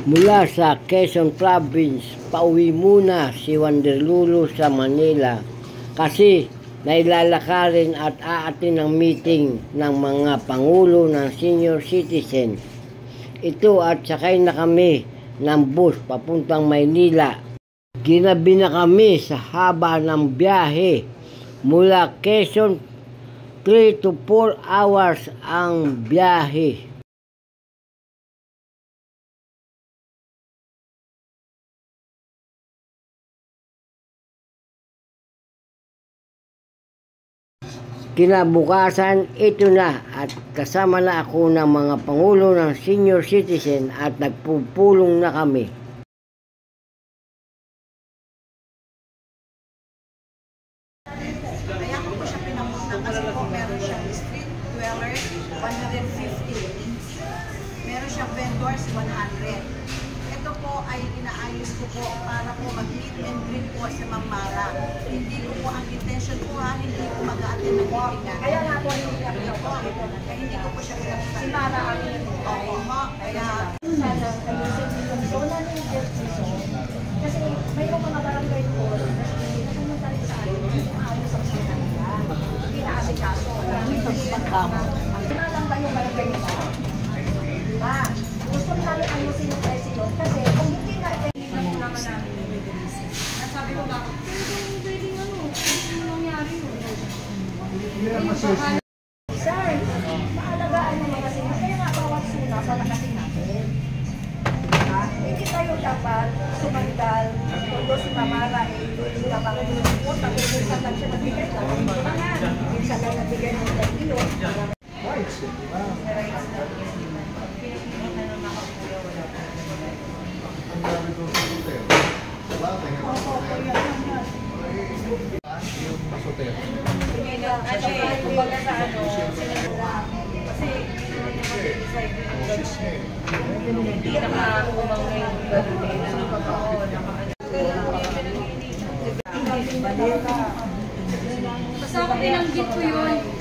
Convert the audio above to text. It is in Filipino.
Mula sa Quezon Province, pauwi muna si Wanderlulo sa Manila kasi nailalakarin at aatin ng meeting ng mga pangulo ng senior citizen. Ito at sakay na kami ng bus papuntang Maynila. Ginabi na kami sa haba ng biyahe mula Quezon. 3 to 4 hours ang biyahe. Kinabukasan, ito na at kasama na ako ng mga pangulo ng senior citizen at nagpupulong na kami. Kaya ko po siya pinamunta kasi po meron siyang street dwellers 150. Meron siyang vendors 100. Ito po ay inaayos ko po para po mag-meet and greet po sa Ma'am Mara. Hindi ko po ang intention po hindi ko mag-a-attend ng meeting. Kaya nga po, hindi ko po siya pinapunta. Si Mara ang oo mo. Kaya kasi mayroong mga barangay po na pumunta rin sa akin yung ayos ang sinanila. Hindi na kasi kaso. Lang ba yung barangay nila? Gusto namin ayusin yung president kasi kung hindi natin naman namin nasabi ko bakit pwede nangyari yun. Sir, maalagaan naman kasi kaya nga bawat suna palakasin natin. Hindi tayo dapat sumandal kung si Mamara hindi dapat pumunta kung minsan lang siya nagbigay ng tulungan. Minsan lang nagbigay ng bilyon. hindi nakakumang na yung Basta ako binanggit ko yun.